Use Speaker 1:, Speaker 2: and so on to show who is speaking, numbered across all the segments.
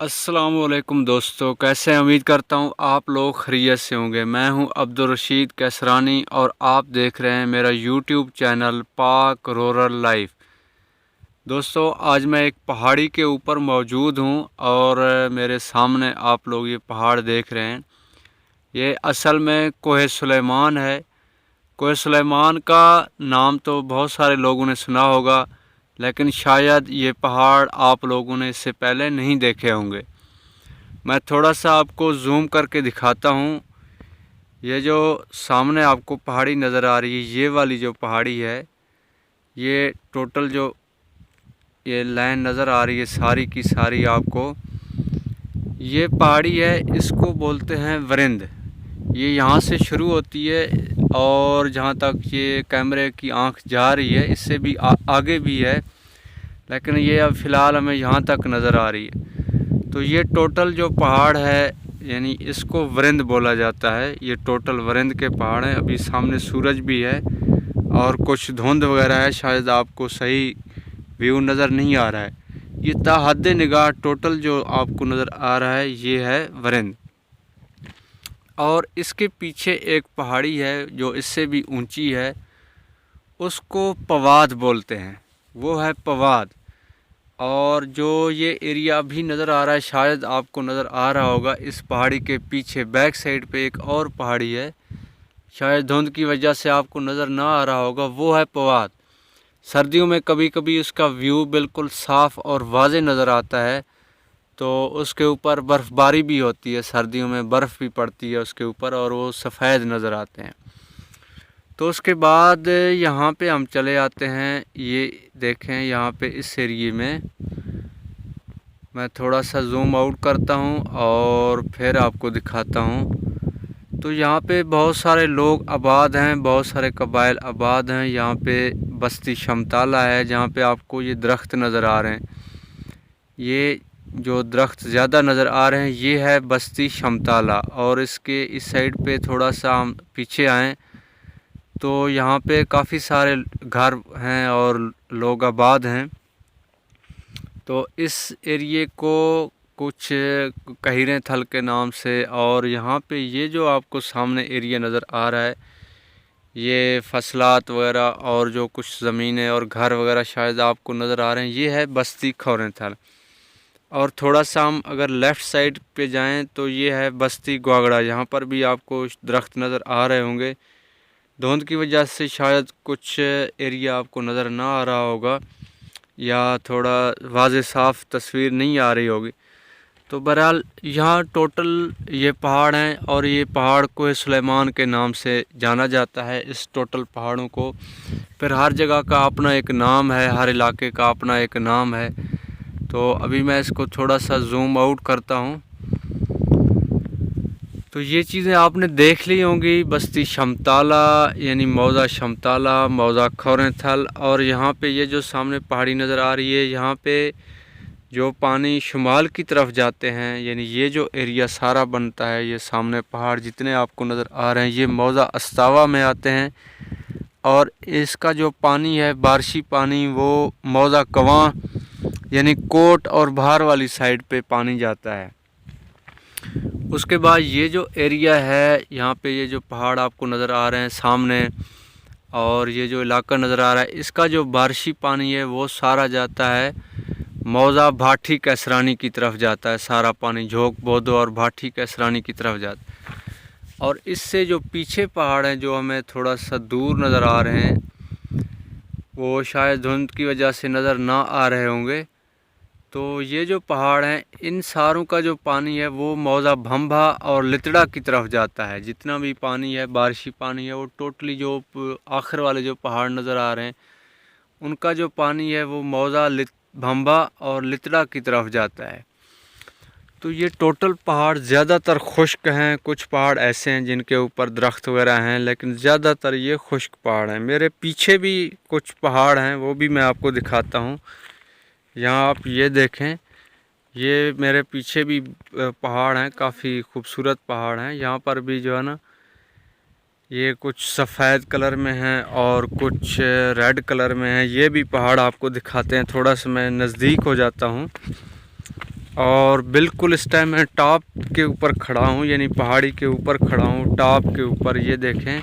Speaker 1: अस्सलाम वालेकुम दोस्तों, कैसे हैं? उम्मीद करता हूँ आप लोग खैरियत से होंगे। मैं हूँ अब्दुल-रशीद कैसरानी और आप देख रहे हैं मेरा यूट्यूब चैनल पाक रूरल लाइफ। दोस्तों, आज मैं एक पहाड़ी के ऊपर मौजूद हूँ और मेरे सामने आप लोग ये पहाड़ देख रहे हैं। ये असल में कोह सुलेमान है। कोह सुलेमान का नाम तो बहुत सारे लोगों ने सुना होगा, लेकिन शायद ये पहाड़ आप लोगों ने इससे पहले नहीं देखे होंगे। मैं थोड़ा सा आपको जूम करके दिखाता हूँ। ये जो सामने आपको पहाड़ी नज़र आ रही है, ये वाली जो पहाड़ी है, ये टोटल जो ये लाइन नज़र आ रही है सारी की सारी आपको, ये पहाड़ी है, इसको बोलते हैं वरिंद। ये यहाँ से शुरू होती है और जहाँ तक ये कैमरे की आंख जा रही है इससे भी आगे भी है, लेकिन ये अब फ़िलहाल हमें यहाँ तक नज़र आ रही है। तो ये टोटल जो पहाड़ है, यानी इसको वरिंद बोला जाता है। ये टोटल वरिंद के पहाड़ हैं। अभी सामने सूरज भी है और कुछ धुंध वगैरह है, शायद आपको सही व्यू नज़र नहीं आ रहा है। ये ताहद निगाह टोटल जो आपको नज़र आ रहा है ये है वरिंद। और इसके पीछे एक पहाड़ी है जो इससे भी ऊंची है, उसको पवाद बोलते हैं, वो है पवाद। और जो ये एरिया अभी नज़र आ रहा है, शायद आपको नज़र आ रहा होगा, इस पहाड़ी के पीछे बैक साइड पे एक और पहाड़ी है, शायद धुंध की वजह से आपको नज़र ना आ रहा होगा, वो है पवाद। सर्दियों में कभी कभी उसका व्यू बिल्कुल साफ़ और वाज़े नज़र आता है, तो उसके ऊपर बर्फ़बारी भी होती है, सर्दियों में बर्फ़ भी पड़ती है उसके ऊपर और वो सफ़ेद नज़र आते हैं। तो उसके बाद यहाँ पे हम चले आते हैं। ये देखें, यहाँ पे इस एरिए में मैं थोड़ा सा जूम आउट करता हूँ और फिर आपको दिखाता हूँ। तो यहाँ पे बहुत सारे लोग आबाद हैं, बहुत सारे कबाइल आबाद हैं। यहाँ पे बस्ती शमताला है, जहाँ पे आपको ये दरख्त नज़र आ रहे हैं। ये जो दरख्त ज़्यादा नज़र आ रहे हैं ये है बस्ती शमताला। और इसके इस साइड पे थोड़ा सा हम पीछे आएँ तो यहाँ पे काफ़ी सारे घर हैं और लोग आबाद हैं। तो इस एरिए को कुछ कहीरें थल के नाम से, और यहाँ पे ये जो आपको सामने एरिया नज़र आ रहा है, ये फसलात वगैरह और जो कुछ ज़मीनें और घर वगैरह शायद आपको नज़र आ रहे हैं, ये है बस्ती खौरें थल। और थोड़ा सा हम अगर लेफ़्ट साइड पे जाएं तो ये है बस्ती ग्वागड़ा। यहाँ पर भी आपको दरख्त नज़र आ रहे होंगे, धुंध की वजह से शायद कुछ एरिया आपको नज़र ना आ रहा होगा या थोड़ा वाज़े साफ़ तस्वीर नहीं आ रही होगी। तो बहरहाल यहाँ टोटल ये पहाड़ हैं और ये पहाड़ कोह सुलेमान के नाम से जाना जाता है। इस टोटल पहाड़ों को फिर हर जगह का अपना एक नाम है, हर इलाके का अपना एक नाम है। तो अभी मैं इसको थोड़ा सा जूम आउट करता हूँ। तो ये चीज़ें आपने देख ली होंगी, बस्ती शमताला यानी मौज़ा शमताला, मौज़ा खौरें थल। और यहाँ पे ये जो सामने पहाड़ी नज़र आ रही है, यहाँ पे जो पानी शुमाल की तरफ जाते हैं, यानी ये जो एरिया सारा बनता है, ये सामने पहाड़ जितने आपको नज़र आ रहे हैं ये मौज़ा अस्तावा में आते हैं। और इसका जो पानी है बारिशी पानी, वो मौज़ा कवां यानी कोट और बाहर वाली साइड पे पानी जाता है। उसके बाद ये जो एरिया है, यहाँ पे ये जो पहाड़ आपको नज़र आ रहे हैं सामने और ये जो इलाका नज़र आ रहा है, इसका जो बारिशी पानी है वो सारा जाता है मौज़ा भाटी कैसरानी की तरफ जाता है। सारा पानी झोंक बोदो और भाटी कैसरानी की तरफ जाता है। और इससे जो पीछे पहाड़ हैं जो हमें थोड़ा सा दूर नज़र आ रहे हैं, वो शायद धुंध की वजह से नज़र ना आ रहे होंगे। तो ये जो पहाड़ हैं, इन सारों का जो पानी है वो मौज़ा भंभा और लितड़ा की तरफ जाता है। जितना भी पानी है बारिशी पानी है वो टोटली जो आखिर वाले जो पहाड़ नज़र आ रहे हैं उनका जो पानी है वो मौज़ा भंभा और लितड़ा की तरफ जाता है। तो ये टोटल पहाड़ ज़्यादातर खुश्क हैं। कुछ पहाड़ ऐसे हैं जिनके ऊपर दरख्त वगैरह हैं, लेकिन ज़्यादातर ये खुश्क पहाड़ हैं। मेरे पीछे भी कुछ पहाड़ हैं, वो भी मैं आपको दिखाता हूँ। यहाँ आप ये देखें, ये मेरे पीछे भी पहाड़ हैं, काफ़ी खूबसूरत पहाड़ हैं। यहाँ पर भी जो है ना, ये कुछ सफ़ेद कलर में हैं और कुछ रेड कलर में हैं। ये भी पहाड़ आपको दिखाते हैं। थोड़ा सा मैं नज़दीक हो जाता हूँ। اور بالکل اس ٹائم میں ٹاپ کے اوپر کھڑا ہوں، یعنی پہاڑی کے اوپر کھڑا ہوں، ٹاپ کے اوپر۔ یہ دیکھیں،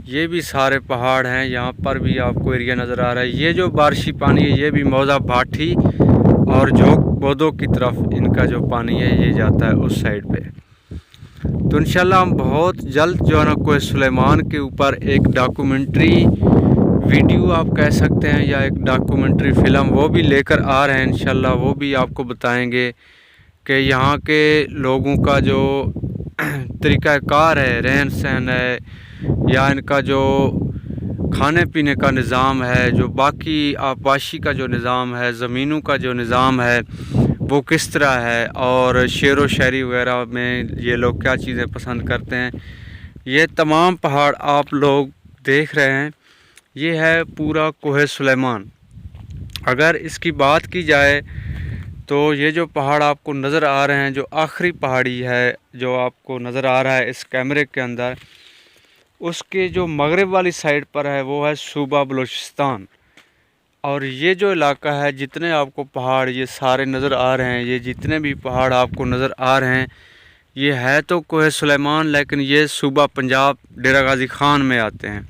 Speaker 1: یہ بھی سارے پہاڑ ہیں، یہاں پر بھی آپ کو ایریا نظر آ رہا ہے۔ یہ جو بارشی پانی ہے یہ بھی موزہ بھاٹی اور جھوک بودوں کی طرف ان کا جو پانی ہے یہ جاتا ہے اس سائڈ پہ۔ تو انشاءاللہ ہم بہت جلد جو ہے نا کوہ سلیمان کے اوپر ایک ڈاکومنٹری ویڈیو آپ کہہ سکتے ہیں یا ایک ڈاکومنٹری فلم وہ بھی لے کر آ رہے ہیں انشاءاللہ، وہ بھی آپ کو بتائیں گے کہ یہاں کے لوگوں کا جو طریقہ کار ہے، رہن سہن ہے، یا ان کا جو کھانے پینے کا نظام ہے، جو باقی آبپاشی کا جو نظام ہے، زمینوں کا جو نظام ہے وہ کس طرح ہے، اور شعر و شاعری وغیرہ میں یہ لوگ کیا چیزیں پسند کرتے ہیں۔ یہ تمام پہاڑ آپ لوگ دیکھ رہے ہیں، یہ ہے پورا کوہ سلیمان۔ اگر اس کی بات کی جائے تو یہ جو پہاڑ آپ کو نظر آ رہے ہیں، جو آخری پہاڑی ہے جو آپ کو نظر آ رہا ہے اس کیمرے کے اندر، اس کے جو مغرب والی سائڈ پر ہے وہ ہے صوبہ بلوچستان۔ اور یہ جو علاقہ ہے، جتنے آپ کو پہاڑ یہ سارے نظر آ رہے ہیں، یہ جتنے بھی پہاڑ آپ کو نظر آ رہے ہیں، یہ ہے تو کوہ سلیمان لیکن یہ صوبہ پنجاب ڈیرہ غازی خان میں آتے ہیں۔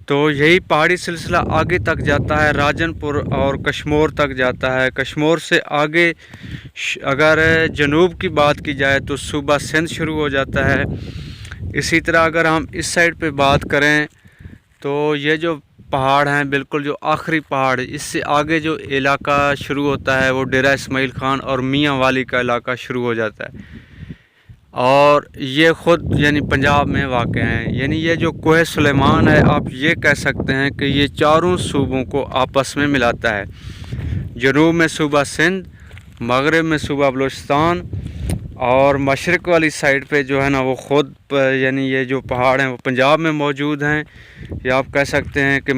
Speaker 1: تو یہی پہاڑی سلسلہ آگے تک جاتا ہے، راجن پور اور کشمور تک جاتا ہے۔ کشمور سے آگے اگر جنوب کی بات کی جائے تو صوبہ سندھ شروع ہو جاتا ہے۔ اسی طرح اگر ہم اس سائڈ پہ بات کریں تو یہ جو پہاڑ ہیں بالکل جو آخری پہاڑ، اس سے آگے جو علاقہ شروع ہوتا ہے وہ ڈیرہ اسماعیل خان اور میاں والی کا علاقہ شروع ہو جاتا ہے، اور یہ خود یعنی پنجاب میں واقع ہیں۔ یعنی یہ جو کوہ سلیمان ہے آپ یہ کہہ سکتے ہیں کہ یہ چاروں صوبوں کو آپس میں ملاتا ہے۔ جنوب میں صوبہ سندھ، مغرب میں صوبہ بلوچستان، اور مشرق والی سائڈ پہ جو ہے نا وہ خود یعنی یہ جو پہاڑ ہیں وہ پنجاب میں موجود ہیں، یا آپ کہہ سکتے ہیں کہ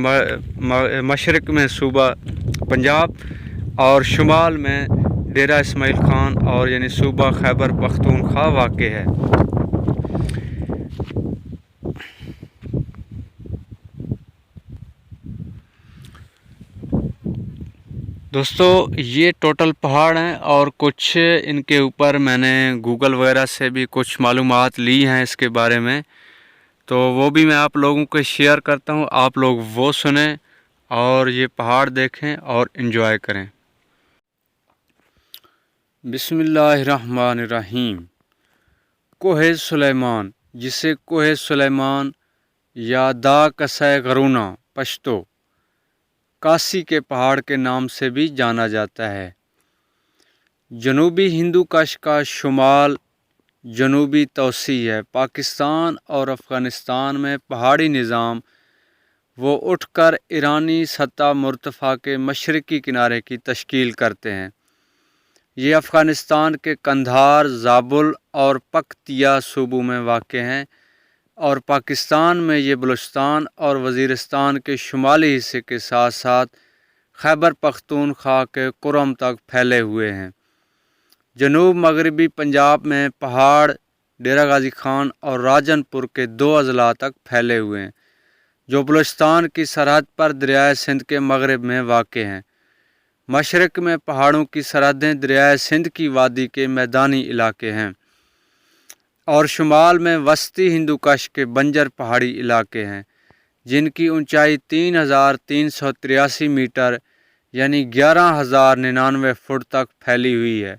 Speaker 1: مشرق میں صوبہ پنجاب اور شمال میں ڈیرہ اسماعیل خان اور یعنی صوبہ خیبر پختونخوا واقع ہے۔ دوستو یہ ٹوٹل پہاڑ ہیں، اور کچھ ان کے اوپر میں نے گوگل وغیرہ سے بھی کچھ معلومات لی ہیں اس کے بارے میں، تو وہ بھی میں آپ لوگوں کو شیئر کرتا ہوں، آپ لوگ وہ سنیں اور یہ پہاڑ دیکھیں اور انجوائے کریں۔ بسم اللہ الرحمن الرحیم۔ کوہ سلیمان، جسے کوہ سلیمان یا دا کسے غرونا پشتو کاسی کے پہاڑ کے نام سے بھی جانا جاتا ہے، جنوبی ہندو کش کا شمال جنوبی توسیع ہے۔ پاکستان اور افغانستان میں پہاڑی نظام وہ اٹھ کر ایرانی سطح مرتفع کے مشرقی کنارے کی تشکیل کرتے ہیں۔ یہ افغانستان کے قندھار، زابل اور پکتیا صوبوں میں واقع ہیں، اور پاکستان میں یہ بلوچستان اور وزیرستان کے شمالی حصے کے ساتھ ساتھ خیبر پختونخوا کے قرم تک پھیلے ہوئے ہیں۔ جنوب مغربی پنجاب میں پہاڑ ڈیرہ غازی خان اور راجن پور کے 2 اضلاع تک پھیلے ہوئے ہیں، جو بلوچستان کی سرحد پر دریائے سندھ کے مغرب میں واقع ہیں۔ مشرق میں پہاڑوں کی سرحدیں دریائے سندھ کی وادی کے میدانی علاقے ہیں، اور شمال میں وسطی ہندو کش کے بنجر پہاڑی علاقے ہیں، جن کی اونچائی 3383 میٹر یعنی 11,099 فٹ تک پھیلی ہوئی ہے۔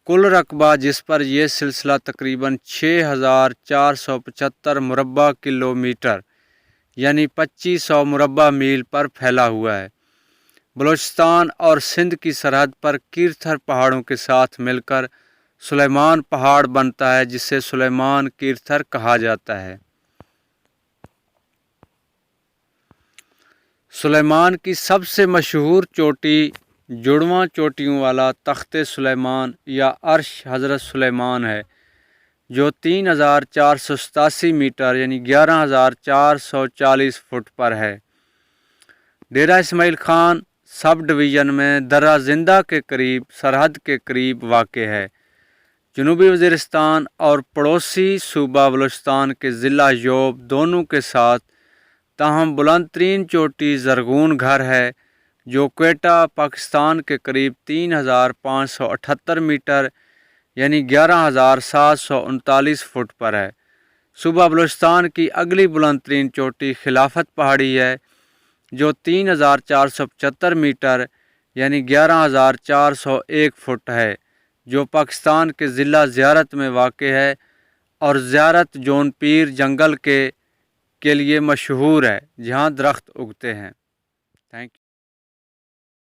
Speaker 1: کل رقبہ جس پر یہ سلسلہ تقریباً 6,475 مربع کلومیٹر یعنی 2500 مربع میل پر پھیلا ہوا ہے۔ بلوچستان اور سندھ کی سرحد پر کیرتھر پہاڑوں کے ساتھ مل کر سلیمان پہاڑ بنتا ہے، جسے سلیمان کیرتھر کہا جاتا ہے۔ سلیمان کی سب سے مشہور چوٹی جڑواں چوٹیوں والا تخت سلیمان یا عرش حضرت سلیمان ہے، جو 3,487 میٹر یعنی 11,440 فٹ پر ہے۔ ڈیرہ اسماعیل خان سب ڈویژن میں درہ زندہ کے قریب سرحد کے قریب واقع ہے۔ جنوبی وزیرستان اور پڑوسی صوبہ بلوچستان کے ضلع یوب دونوں کے ساتھ، تاہم بلند ترین چوٹی زرغون گھر ہے۔ جو کوئٹہ پاکستان کے قریب 3578 میٹر یعنی 11,739 فٹ پر ہے۔ صوبہ بلوچستان کی اگلی بلند ترین چوٹی خلافت پہاڑی ہے جو 3,475 میٹر یعنی 11,401 فٹ ہے، جو پاکستان کے ضلع زیارت میں واقع ہے اور زیارت جون پیر جنگل کے لیے مشہور ہے جہاں درخت اگتے ہیں۔ Thank you.